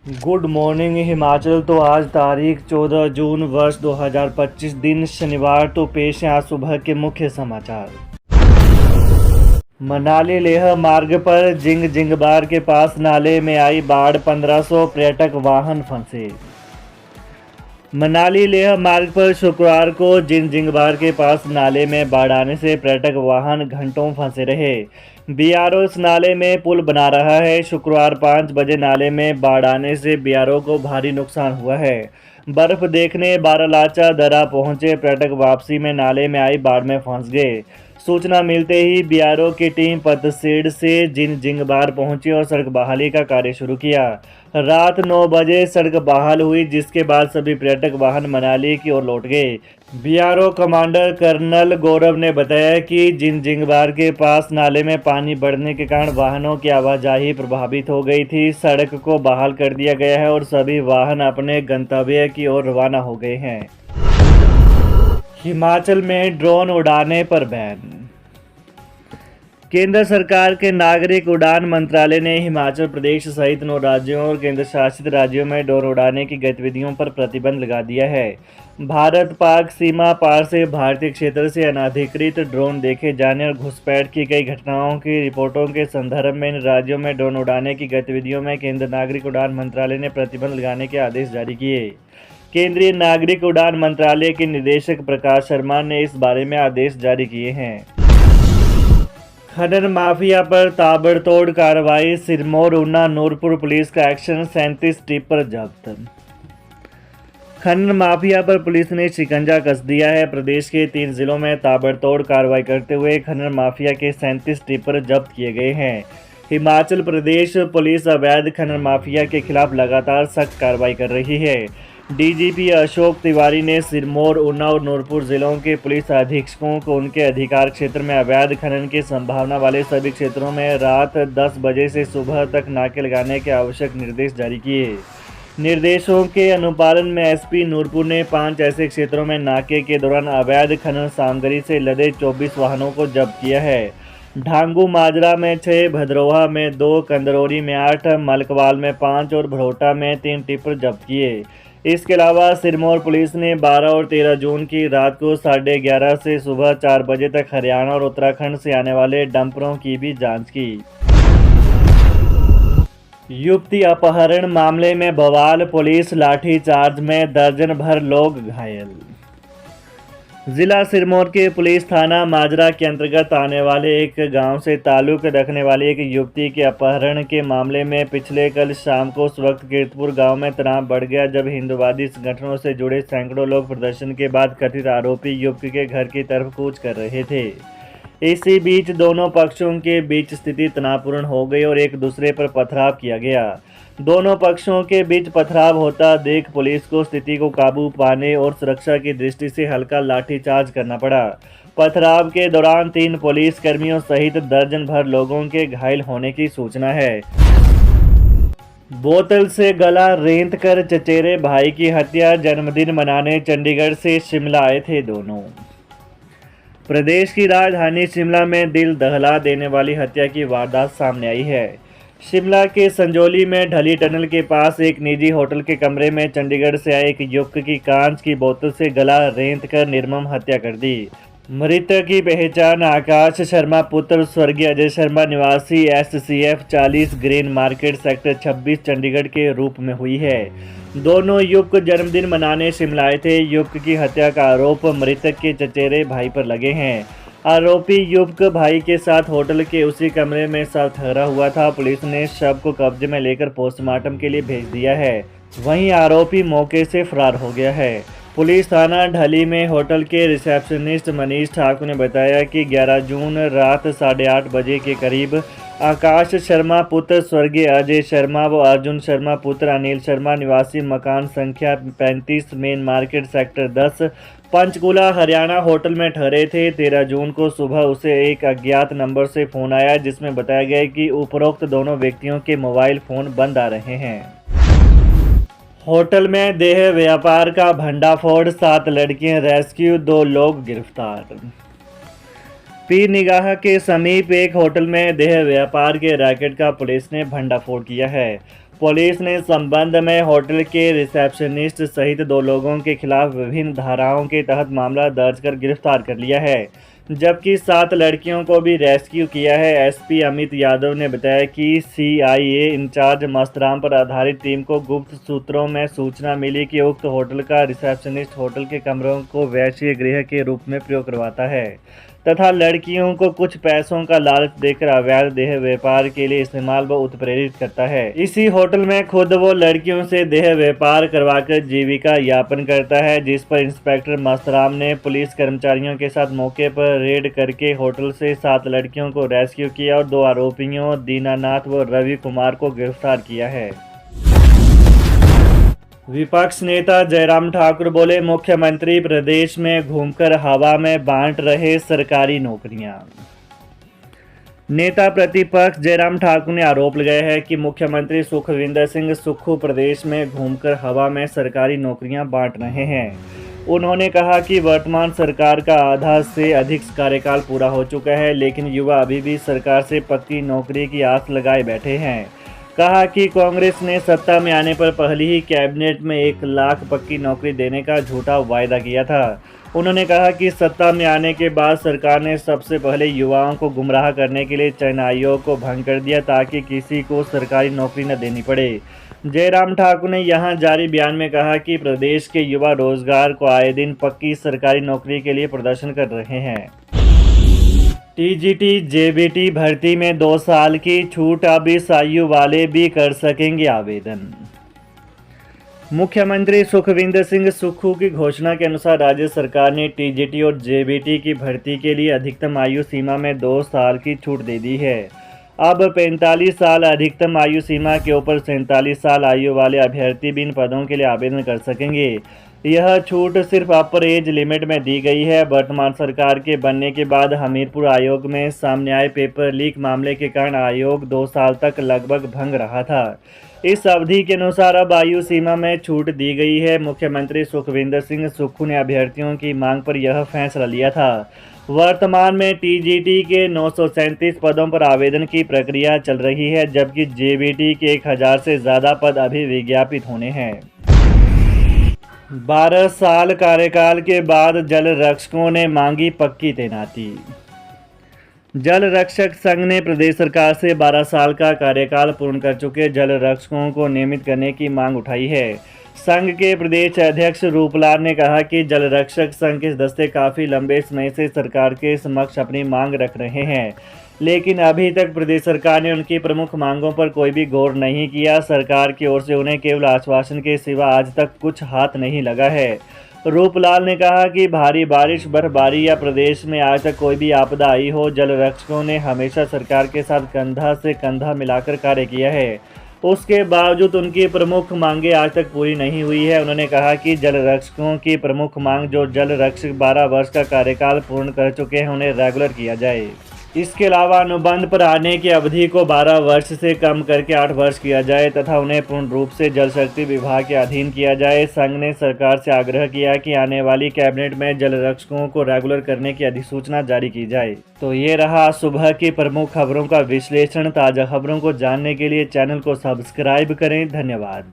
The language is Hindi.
Good morning Himachal. तो आज तारीख 14 जून वर्ष 2025 दिन शनिवार। तो पेश हैं आज सुबह के मुख्य समाचार। मनाली लेह मार्ग पर जिंग जिंगबार के पास नाले में आई बाढ़, 1500 पर्यटक वाहन फंसे। मनाली लेह मार्ग पर शुक्रवार को जिंग जिंगबार के पास नाले में बाढ़ आने से पर्यटक वाहन घंटों फंसे रहे। बीआरओ इस नाले में पुल बना रहा है। शुक्रवार 5 बजे नाले में बाढ़ आने से बीआरओ को भारी नुकसान हुआ है। बर्फ देखने बारालाचा दर्रा पहुंचे पर्यटक वापसी में नाले में आई बाढ़ में फंस गए। सूचना मिलते ही बीआरओ की टीम पतसेड़ से जिंग जिंगबार पहुंची और सड़क बहाली का कार्य शुरू किया। रात 9 बजे सड़क बहाल हुई, जिसके बाद सभी पर्यटक वाहन मनाली की ओर लौट गए। बीआरओ कमांडर कर्नल गौरव ने बताया कि जिंग जिंगबार के पास नाले में पानी बढ़ने के कारण वाहनों की आवाजाही प्रभावित हो गई थी। सड़क को बहाल कर दिया गया है और सभी वाहन अपने गंतव्य की ओर रवाना हो गए हैं। हिमाचल में ड्रोन उड़ाने पर बैन। केंद्र सरकार के नागरिक उड़ान मंत्रालय ने हिमाचल प्रदेश सहित 9 राज्यों और केंद्र शासित राज्यों में ड्रोन उड़ाने की गतिविधियों पर प्रतिबंध लगा दिया है। भारत पाक सीमा पार से भारतीय क्षेत्र से अनाधिकृत ड्रोन देखे जाने और घुसपैठ की कई घटनाओं की रिपोर्टों के संदर्भ में इन राज्यों में ड्रोन उड़ाने की गतिविधियों में केंद्र नागरिक उड़ान मंत्रालय ने प्रतिबंध लगाने के आदेश जारी किए। केंद्रीय नागरिक उड़ान मंत्रालय के निदेशक प्रकाश शर्मा ने इस बारे में आदेश जारी किए हैं। खनन माफिया पर ताबड़तोड़ कार्रवाई, सिरमौर ऊना नूरपुर पुलिस का एक्शन, 37 टिप्पर जब्त। खनन माफिया पर पुलिस ने शिकंजा कस दिया है। प्रदेश के 3 जिलों में ताबड़तोड़ कार्रवाई करते हुए खनन माफिया के 37 टिप्पर जब्त किए गए हैं। हिमाचल प्रदेश पुलिस अवैध खनन माफिया के खिलाफ लगातार सख्त कार्रवाई कर रही है। डीजीपी अशोक तिवारी ने सिरमौर ऊना और नूरपुर जिलों के पुलिस अधीक्षकों को उनके अधिकार क्षेत्र में अवैध खनन की संभावना वाले सभी क्षेत्रों में रात 10 बजे से सुबह तक नाके लगाने के आवश्यक निर्देश जारी किए। निर्देशों के अनुपालन में एसपी नूरपुर ने 5 ऐसे क्षेत्रों में नाके के दौरान अवैध खनन सामग्री से लदे 24 वाहनों को जब्त किया है। ढांगू माजरा में 6, भद्रोहा में 2, कंदरौरी में 8, मलकवाल में 5 और भरोटा में 3 टिप्पर जब्त किए। इसके अलावा सिरमौर पुलिस ने 12 और 13 जून की रात को 11:30 से सुबह 4 बजे तक हरियाणा और उत्तराखंड से आने वाले डंपरों की भी जांच की। युवती अपहरण मामले में बवाल, पुलिस लाठीचार्ज में दर्जन भर लोग घायल। जिला सिरमौर के पुलिस थाना माजरा के अंतर्गत आने वाले एक गांव से ताल्लुक रखने वाली एक युवती के अपहरण के मामले में पिछले कल शाम को उस वक्त कीर्तपुर गांव में तनाव बढ़ गया, जब हिंदुवादी संगठनों से जुड़े सैकड़ों लोग प्रदर्शन के बाद कथित आरोपी युवती के घर की तरफ कूच कर रहे थे। इसी बीच दोनों पक्षों के बीच स्थिति तनावपूर्ण हो गई और एक दूसरे पर पथराव किया गया। दोनों पक्षों के बीच पथराव होता देख पुलिस को स्थिति को काबू पाने और सुरक्षा की दृष्टि से हल्का लाठीचार्ज करना पड़ा। पथराव के दौरान 3 पुलिस कर्मियों सहित दर्जन भर लोगों के घायल होने की सूचना है। बोतल से गला रेंत कर चचेरे भाई की हत्या, जन्मदिन मनाने चंडीगढ़ से शिमला आए थे दोनों। प्रदेश की राजधानी शिमला में दिल दहला देने वाली हत्या की वारदात सामने आई है। शिमला के संजौली में ढली टनल के पास एक निजी होटल के कमरे में चंडीगढ़ से आए एक युवक की कांच की बोतल से गला रेंत कर निर्मम हत्या कर दी। मृतक की पहचान आकाश शर्मा पुत्र स्वर्गीय अजय शर्मा निवासी SCF 40 green market sector 26 Chandigarh के रूप में हुई है। दोनों युवक जन्मदिन मनाने शिमला आए थे। युवक की हत्या का आरोप मृतक के चचेरे भाई पर लगे हैं। आरोपी युवक भाई के साथ होटल के उसी कमरे में साथ ठहरा हुआ था। पुलिस ने शव को कब्जे में लेकर पोस्टमार्टम के लिए भेज दिया है। वहीं आरोपी मौके से फरार हो गया है। पुलिस थाना ढली में होटल के रिसेप्शनिस्ट मनीष ठाकुर ने बताया कि 11 जून रात 8:30 बजे के करीब आकाश शर्मा पुत्र स्वर्गीय अजय शर्मा व अर्जुन शर्मा पुत्र अनिल शर्मा निवासी मकान संख्या 35 main market sector 10 Panchkula Haryana hotel में ठहरे थे। 13 जून को सुबह उसे एक अज्ञात नंबर से फ़ोन आया, जिसमें बताया गया कि उपरोक्त दोनों व्यक्तियों के मोबाइल फ़ोन बंद आ रहे हैं। होटल में देह व्यापार का भंडाफोड़, 7 लड़कियां रेस्क्यू, 2 लोग गिरफ्तार। पीर निगाह के समीप एक होटल में देह व्यापार के रैकेट का पुलिस ने भंडाफोड़ किया है। पुलिस ने संबंध में होटल के रिसेप्शनिस्ट सहित 2 लोगों के खिलाफ विभिन्न धाराओं के तहत मामला दर्ज कर गिरफ्तार कर लिया है, जबकि 7 लड़कियों को भी रेस्क्यू किया है। एसपी अमित यादव ने बताया कि सीआईए इंचार्ज मस्तराम पर आधारित टीम को गुप्त सूत्रों में सूचना मिली कि उक्त होटल का रिसेप्शनिस्ट होटल के कमरों को वेश्या गृह के रूप में प्रयोग करवाता है तथा लड़कियों को कुछ पैसों का लालच देकर अवैध देह व्यापार के लिए इस्तेमाल व उत्प्रेरित करता है। इसी होटल में खुद वो लड़कियों से देह व्यापार करवाकर जीविका यापन करता है, जिस पर इंस्पेक्टर मस्तराम ने पुलिस कर्मचारियों के साथ मौके पर रेड करके होटल से 7 लड़कियों को रेस्क्यू किया और 2 आरोपियों दीनानाथ व रवि कुमार को गिरफ्तार किया है। विपक्ष नेता जयराम ठाकुर बोले, मुख्यमंत्री प्रदेश में घूमकर हवा में बांट रहे सरकारी नौकरियां। नेता प्रतिपक्ष जयराम ठाकुर ने आरोप लगाया है कि मुख्यमंत्री सुखविंदर सिंह सुक्खू प्रदेश में घूमकर हवा में सरकारी नौकरियां बांट रहे हैं। उन्होंने कहा कि वर्तमान सरकार का आधा से अधिक कार्यकाल पूरा हो चुका है, लेकिन युवा अभी भी सरकार से पक्की नौकरी की आस लगाए बैठे हैं। कहा कि कांग्रेस ने सत्ता में आने पर पहली ही कैबिनेट में 1 लाख पक्की नौकरी देने का झूठा वायदा किया था। उन्होंने कहा कि सत्ता में आने के बाद सरकार ने सबसे पहले युवाओं को गुमराह करने के लिए चयन आयोग को भंग कर दिया ताकि किसी को सरकारी नौकरी न देनी पड़े। जयराम ठाकुर ने यहां जारी बयान में कहा कि प्रदेश के युवा रोजगार को आए दिन पक्की सरकारी नौकरी के लिए प्रदर्शन कर रहे हैं। टीजीटी जेबीटी भर्ती में 2 साल की छूट, अब इस आयु वाले भी कर सकेंगे आवेदन। मुख्यमंत्री सुखविंदर सिंह सुक्खू की घोषणा के अनुसार राज्य सरकार ने टीजीटी और जेबीटी की भर्ती के लिए अधिकतम आयु सीमा में 2 साल की छूट दे दी है। अब 45 साल अधिकतम आयु सीमा के ऊपर 47 साल आयु वाले अभ्यर्थी भी इन पदों के लिए आवेदन कर सकेंगे। यह छूट सिर्फ अपर एज लिमिट में दी गई है। वर्तमान सरकार के बनने के बाद हमीरपुर आयोग में सामने आए पेपर लीक मामले के कारण आयोग 2 साल तक लगभग भंग रहा था। इस अवधि के अनुसार अब आयु सीमा में छूट दी गई है। मुख्यमंत्री सुखविंदर सिंह सुक्खू ने अभ्यर्थियों की मांग पर यह फैसला लिया था। वर्तमान में टीजीटी के 937 पदों पर आवेदन की प्रक्रिया चल रही है, जबकि जेबीटी के 1000 से ज़्यादा पद अभी विज्ञापित होने हैं। 12 साल कार्यकाल के बाद जल रक्षकों ने मांगी पक्की तैनाती। जल रक्षक संघ ने प्रदेश सरकार से 12 साल का कार्यकाल पूर्ण कर चुके जल रक्षकों को नियमित करने की मांग उठाई है। संघ के प्रदेश अध्यक्ष रूपलाल ने कहा कि जल रक्षक संघ के सदस्य काफ़ी लंबे समय से सरकार के समक्ष अपनी मांग रख रहे हैं, लेकिन अभी तक प्रदेश सरकार ने उनकी प्रमुख मांगों पर कोई भी गौर नहीं किया। सरकार की ओर से उन्हें केवल आश्वासन के सिवा आज तक कुछ हाथ नहीं लगा है। रूपलाल ने कहा कि भारी बारिश, बर्फबारी या प्रदेश में आज तक कोई भी आपदा आई हो, जल रक्षकों ने हमेशा सरकार के साथ कंधा से कंधा मिलाकर कार्य किया है। उसके बावजूद उनकी प्रमुख मांगें आज तक पूरी नहीं हुई है। उन्होंने कहा कि जल रक्षकों की प्रमुख मांग जो जल रक्षक 12 वर्ष का कार्यकाल पूर्ण कर चुके हैं उन्हें रेगुलर किया जाए। इसके अलावा अनुबंध पर आने की अवधि को 12 वर्ष से कम करके 8 वर्ष किया जाए तथा उन्हें पूर्ण रूप से जल शक्ति विभाग के अधीन किया जाए। संघ ने सरकार से आग्रह किया कि आने वाली कैबिनेट में जल रक्षकों को रेगुलर करने की अधिसूचना जारी की जाए। तो ये रहा सुबह की प्रमुख खबरों का विश्लेषण। ताज़ा खबरों को जानने के लिए चैनल को सब्सक्राइब करें। धन्यवाद।